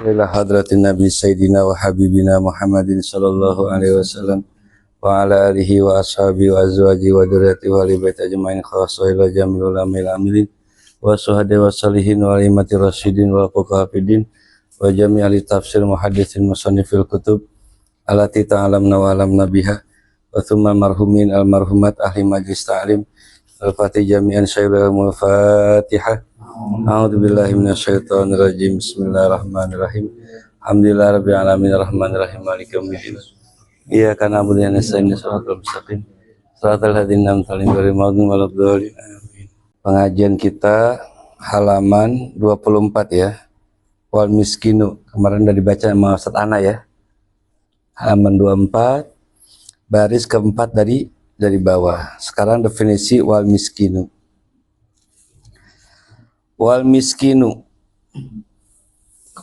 ila hadratin Nabi Sayyidina wa Habibina Muhammadin sallallahu alaihi wasallam wa ala alihi wa ashabihi wa azwaji wa dzurriyyati wa li baiti ajmain khassa ila jamil ulamil amilin wa suhada wa salihin wa alimati rasyidin wa fuqahafidin wa jami'ali tafsir muhadditsin musannifil kutub alati ta'alamna wa alamna biha wa thumma marhumin al marhumat ahli majlis ta'lim al-fatih jami'an syairul mufatihah. A'udzu billahi minasyaitonir rajim. Bismillahirrahmanirrahim. Alhamdulillahirabbil alamin arrahmanir rahim maliki yaumiddin. Iyyaka na'budu wa nasta'in shiratal mustaqim. Shiratal ladzina an'amta alaihim ghairil maghdubi 'alaihim. Amin. Pengajian kita halaman 24 ya. Wal miskinu. Kemarin udah dibaca sama Ustaz Ana ya. Halaman 24 baris keempat dari bawah. Sekarang definisi wal miskinu. Wal miskinu,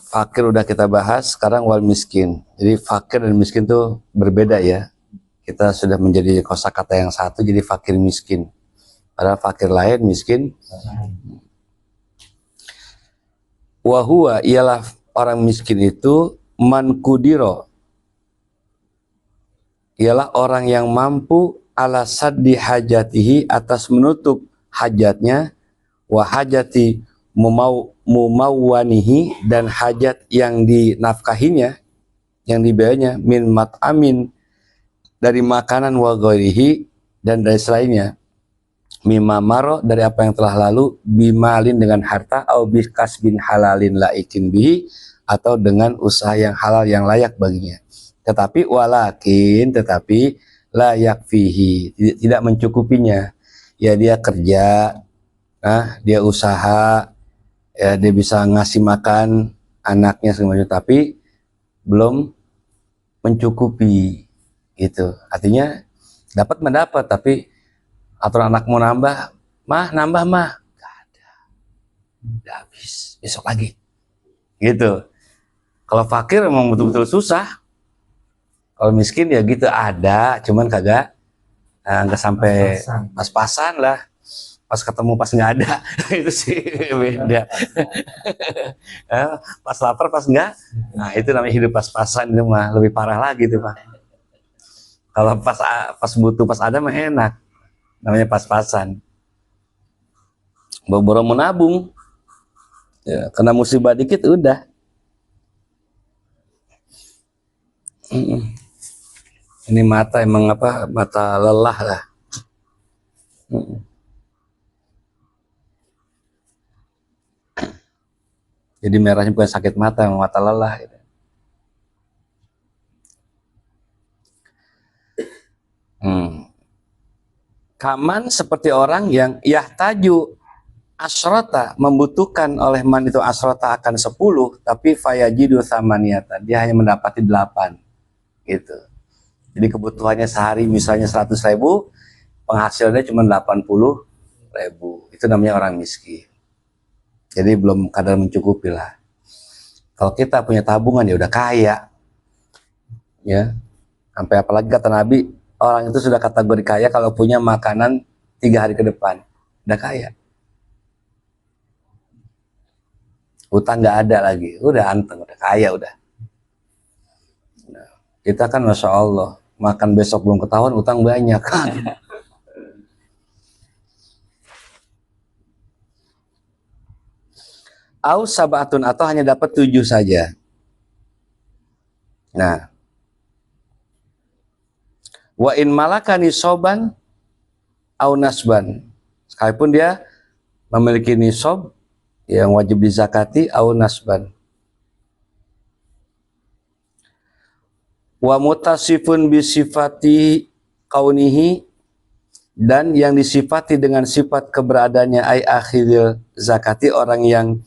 fakir udah kita bahas, sekarang wal miskin. Jadi fakir dan miskin itu berbeda ya. Kita sudah menjadi kosakata yang satu, jadi fakir miskin. Padahal fakir lain, miskin. Wahuwa ialah orang miskin itu man kudiro, ialah orang yang mampu ala saddi hajatihi, atas menutup hajatnya, wa hajati mumawwanihi, dan hajat yang dinafkahinya, yang dibayarnya, min mat'amin, dari makanan, wa ghairihi, dan dari selainnya, mimma maro, dari apa yang telah lalu, bimalin, dengan harta, au bikasbin halalin laikin bihi, atau dengan usaha yang halal yang layak baginya. Tetapi tetapi layak fihi, tidak mencukupinya. Ya dia kerja, dia usaha, ya dia bisa ngasih makan anaknya semuanya, tapi belum mencukupi gitu. Artinya mendapat, tapi aturan anak mau nambah mah gak ada, udah habis, besok lagi gitu. Kalau fakir emang betul-betul susah. Kalau miskin ya gitu, ada cuman kagak nggak sampai pas-pasan lah. Pas ketemu pas nggak ada itu sih beda. Pas lapar pas nggak, nah itu namanya hidup pas-pasan, itu mah lebih parah lagi tuh Pak. Kalau pas butuh pas ada mah enak, namanya pas-pasan. Boro-boro menabung, ya, kena musibah dikit udah. Ini mata emang mata lelah lah. Jadi merahnya bukan sakit mata, mata lelah gitu. Kaman, seperti orang yang yahtaju asrota, membutuhkan oleh man itu asrota akan 10, tapi fayajidu samaniyata, dia hanya mendapati 8 gitu. Jadi kebutuhannya sehari misalnya 100.000, penghasilannya cuma 80.000. Itu namanya orang miskin. Jadi belum kadar mencukupi lah. Kalau kita punya tabungan ya udah kaya, ya. Sampai apalagi kata Nabi, orang itu sudah kategori kaya kalau punya makanan 3 hari ke depan, udah kaya. Utang nggak ada lagi, udah anteng, udah kaya udah. Nah, kita kan masya Allah makan besok belum ketahuan, utang banyak kan. Au sabatun, atau hanya dapat 7 saja. Nah, wa in malakani soban au nasban, sekalipun dia memiliki nisob yang wajib dizakati, au nasban. Wa mutasifun bisifati kaunihi, dan yang disifati dengan sifat keberadaannya, ai akhiril zakati, orang yang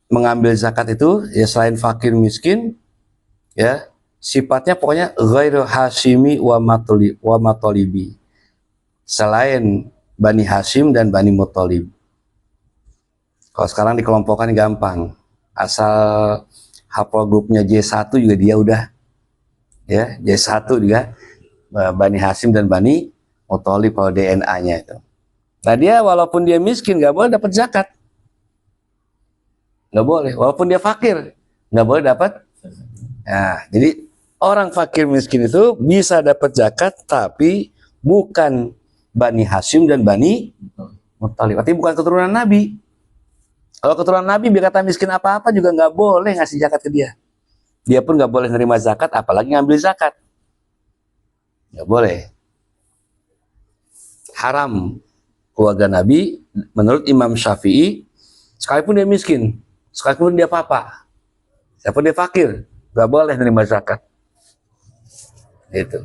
mengambil zakat itu ya selain fakir miskin, ya sifatnya pokoknya ghairu hasimi wa matolibi, selain Bani Hashim dan Bani Muthalib. Kalau sekarang dikelompokkan gampang, asal hafal grupnya J1 juga dia udah, ya J1 juga Bani Hashim dan Bani Muthalib kalau DNA-nya itu. Nah dia walaupun dia miskin nggak boleh dapat zakat, nggak boleh, walaupun dia fakir nggak boleh dapat. Nah, jadi orang fakir miskin itu bisa dapat zakat, tapi bukan Bani Hashim dan Bani Muthalib. Artinya bukan keturunan Nabi. Kalau keturunan Nabi, biar kata miskin apa-apa juga nggak boleh ngasih zakat ke dia. Dia pun nggak boleh nerima zakat, apalagi ngambil zakat. Nggak boleh. Haram keluarga Nabi, menurut Imam Syafi'i, sekalipun dia miskin, sekalipun dia papa, siapun dia fakir, nggak boleh nerima zakat. Itu.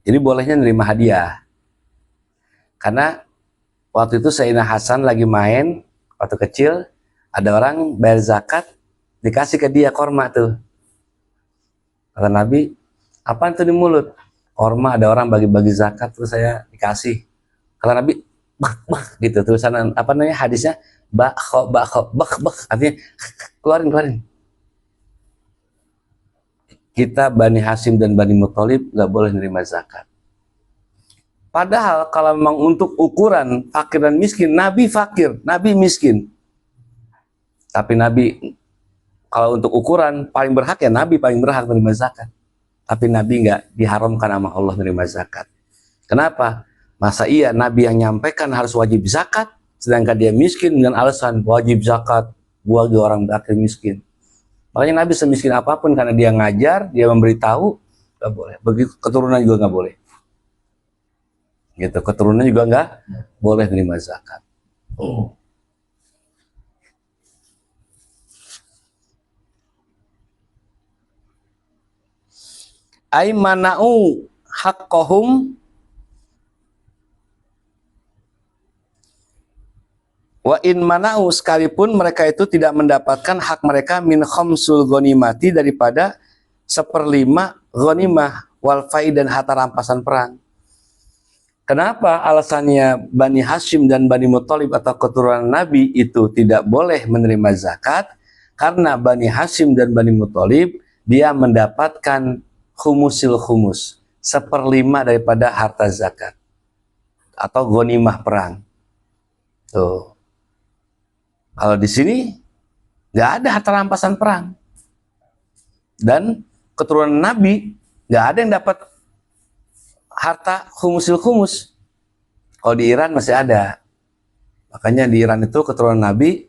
Jadi bolehnya nerima hadiah. Karena waktu itu Sayyidina Hasan lagi main, waktu kecil, ada orang bayar zakat, dikasih ke dia korma tuh. Kata Nabi, apaan tuh di mulut? Korma, ada orang bagi-bagi zakat, terus saya dikasih. Kata Nabi, bah, gitu. Tulisan apa namanya hadisnya, bakho, artinya keluarin. Kita Bani Hashim dan Bani Muthalib nggak boleh nerima zakat. Padahal kalau memang untuk ukuran fakir dan miskin, Nabi fakir, Nabi miskin. Tapi Nabi, kalau untuk ukuran paling berhak ya Nabi paling berhak menerima zakat. Tapi Nabi nggak diharamkan sama Allah menerima zakat. Kenapa? Masa iya Nabi yang nyampaikan harus wajib zakat, sedangkan dia miskin dengan alasan wajib zakat bagi orang fakir miskin. Makanya Nabi semiskin apapun karena dia ngajar, dia memberitahu, nggak boleh. Begitu keturunan juga nggak boleh. Gitu, keturunan juga nggak boleh menerima zakat. Ai mana'u haqqahum wa in mana'u, sekalipun mereka itu tidak mendapatkan hak mereka min khamsul ghanimati, daripada 1/5 ghanimah wal fai, dan harta rampasan perang. Kenapa alasannya Bani Hashim dan Bani Muthalib atau keturunan Nabi itu tidak boleh menerima zakat? Karena Bani Hashim dan Bani Muthalib dia mendapatkan khumusil khumus, 1/5 daripada harta zakat atau ghanimah perang. Tuh. Kalau di sini nggak ada harta rampasan perang, dan keturunan Nabi nggak ada yang dapat harta khumusil khumus. Kalau di Iran masih ada. Makanya di Iran itu keturunan Nabi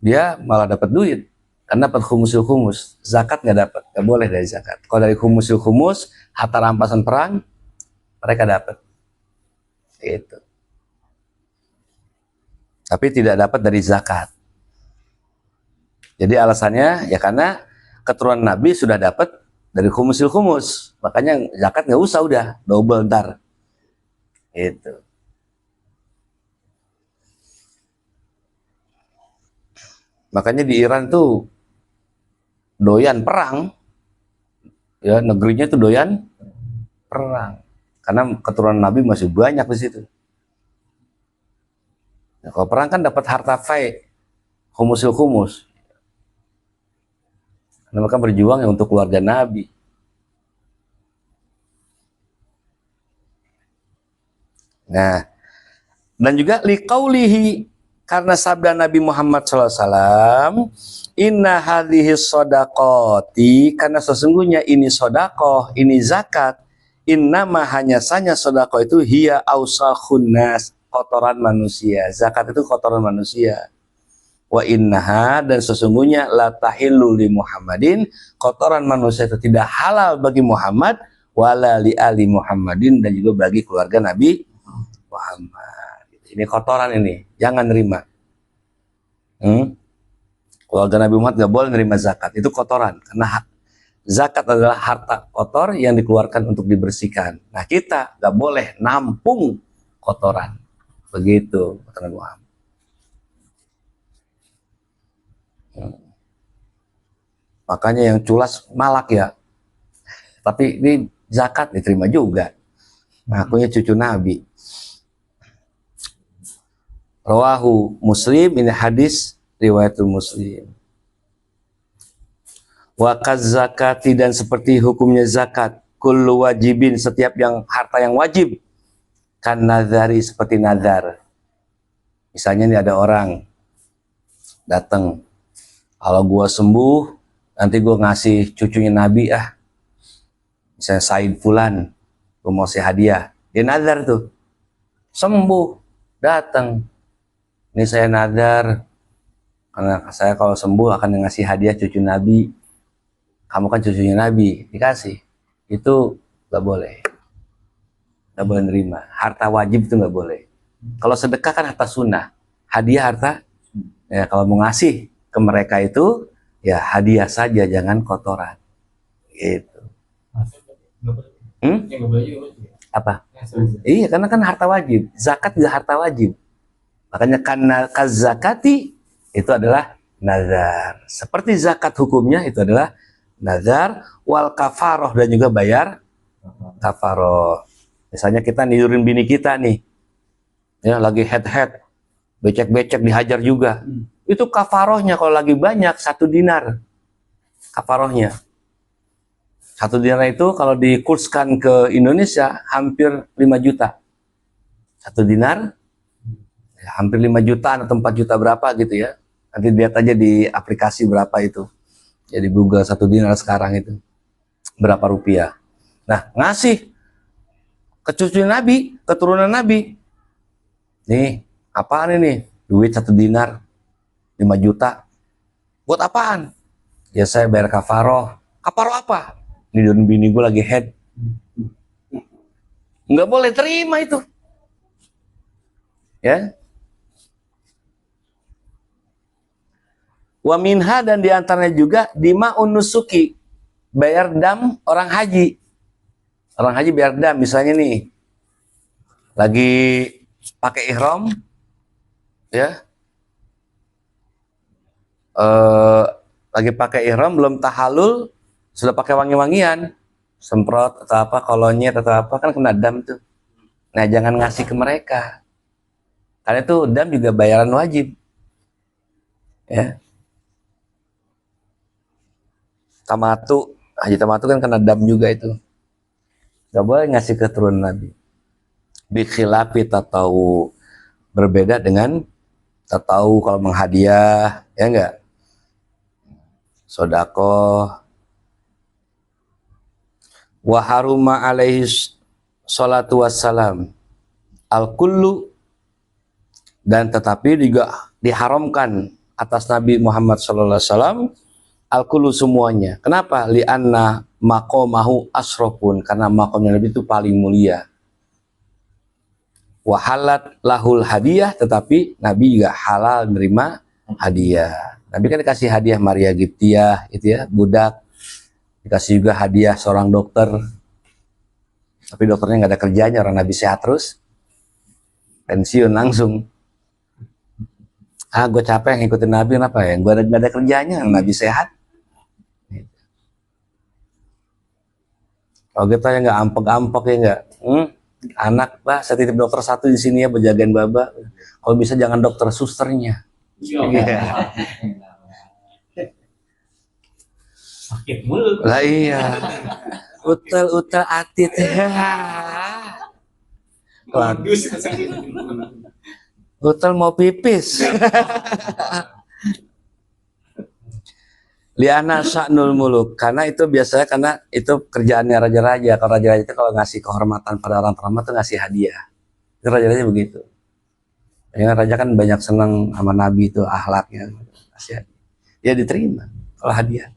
dia malah dapat duit karena dapat khumusil khumus. Zakat nggak dapat, nggak boleh dari zakat. Kalau dari khumusil khumus, harta rampasan perang mereka dapat. Itu. Tapi tidak dapat dari zakat. Jadi alasannya ya karena keturunan Nabi sudah dapat dari khumusil khumus, makanya zakat nggak usah, udah double ntar. Itu. Makanya di Iran tuh doyan perang, ya negerinya tuh doyan perang, karena keturunan Nabi masih banyak di situ. Nah, kalau perang kan dapat harta fai, khumusil khumus. Mereka berjuang ya untuk keluarga Nabi. Nah, dan juga liqaulihi, karena sabda Nabi Muhammad SAW, inna hadhihi sodaqoti, karena sesungguhnya ini sodakoh, ini zakat, innama hanya saja sodakoh itu hiya ausakhun nas, kotoran manusia. Zakat itu kotoran manusia. Wa innaha, dan sesungguhnya la tahillu li Muhammadin, kotoran manusia itu tidak halal bagi Muhammad, wala li ali Muhammadin, dan juga bagi keluarga Nabi Muhammad. Ini kotoran, ini jangan nerima. Keluarga Nabi Muhammad nggak boleh nerima zakat, itu kotoran, karena zakat adalah harta kotor yang dikeluarkan untuk dibersihkan. Nah, kita nggak boleh nampung kotoran, begitu kata Nabi Muhammad. Makanya yang culas malak ya, tapi ini zakat diterima juga. Akunya cucu Nabi. Rawahu Muslim, ini hadis riwayatul Muslim. Wa kazakati, dan seperti hukumnya zakat, kullu wajibin, setiap yang harta yang wajib, kan nazari, seperti nazar. Misalnya nih ada orang datang, kalau gua sembuh nanti gua ngasih cucunya Nabi misalnya Said Fulan, gua mau kasih hadiah. Dia nazar tuh, sembuh, datang. Ini saya nazar, karena saya kalau sembuh akan ngasih hadiah cucu Nabi. Kamu kan cucunya Nabi, dikasih. Itu nggak boleh. Nggak boleh nerima. Harta wajib itu nggak boleh. Kalau sedekah kan harta sunnah. Hadiah harta, ya kalau mau ngasih ke mereka itu, ya hadiah saja, jangan kotoran. Gitu. Apa? Iya, karena kan harta wajib. Zakat juga harta wajib. Makanya karena kazakati itu adalah nazar. Seperti zakat hukumnya itu adalah nazar, wal kafaroh, dan juga bayar kafaroh. Misalnya kita nidurin bini kita nih, ya lagi head, becek-becek dihajar juga. Itu kafarohnya kalau lagi banyak 1 dinar. Kafarohnya 1 dinar itu kalau dikurskan ke Indonesia hampir 5 juta. 1 dinar ya, hampir 5 juta atau 4 juta berapa gitu ya. Nanti lihat aja di aplikasi berapa itu. Jadi Google 1 dinar sekarang itu berapa rupiah. Nah, ngasih ke cucu Nabi, keturunan Nabi. Nih, apaan ini? Duit 1 dinar, 5 juta. Buat apaan? Ya saya bayar kafaroh. Kafaroh apa? Ini bini gue lagi head. Nggak boleh terima itu. Ya. Wa minha, dan diantaranya juga dima unusuki, bayar dam orang haji. Orang haji bayar dam, misalnya nih lagi pakai ihram, ya, lagi pakai ihram belum tahalul, sudah pakai wangi-wangian, semprot atau apa, kolonyet atau apa, kan kena dam tuh. Nah, jangan ngasih ke mereka, karena itu dam juga bayaran wajib, ya. Tamatu, haji tamatu kan kena dam juga itu. Gak boleh ngasih ke keturunan Nabi. Bikhilafi tatau, berbeda dengan tatau kalau menghadiah, ya enggak? Sodako. Wa haruma alaihi salatu wassalam al-kullu, dan tetapi juga diharamkan atas Nabi Muhammad sallallahu alaihi wasallam al-kullu, semuanya. Kenapa? Li'anna maqamahu asrofun, karena makamnya Nabi itu paling mulia. Wahalat lahul hadiah, tetapi Nabi juga halal menerima hadiah. Nabi kan dikasih hadiah Maria Giptiah, itu ya, budak. Dikasih juga hadiah seorang dokter. Tapi dokternya nggak ada kerjanya, orang Nabi sehat terus. Pensiun langsung. Gue capek ngikutin Nabi, kenapa ya? Gue nggak ada kerjanya, Nabi sehat. Kalau kita ya nggak ampek-ampek ya nggak, anak Pak, saya titip dokter 1 di sini ya, berjagain Baba. Kalau bisa jangan dokter, susternya. Iya. Sakit mulu. Lah iya. Utel atit. Utel mau pipis. Liana sa'nul muluk, karena itu biasanya, karena itu kerjaannya raja-raja. Kalau raja-raja itu kalau ngasih kehormatan pada orang terhormat itu ngasih hadiah. Itu raja-raja begitu. Ya, raja kan banyak senang sama Nabi itu, akhlaknya. Kasih hadiah. Ya diterima kalau hadiah.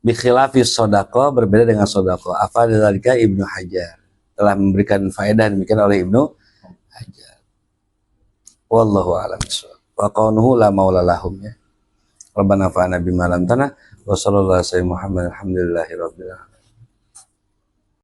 Bikhilafis sodako, berbeda dengan sodako. Apa dalika Ibnu Hajar telah memberikan faedah demikian oleh Ibnu Hajar. Wallahu a'lam bishawab. Wa qawnuhu la maula lahum, ya. Rabbana fa'ana bima lam tana wa sallallahu alaihi Muhammad alhamdulillahi rabbil alamin.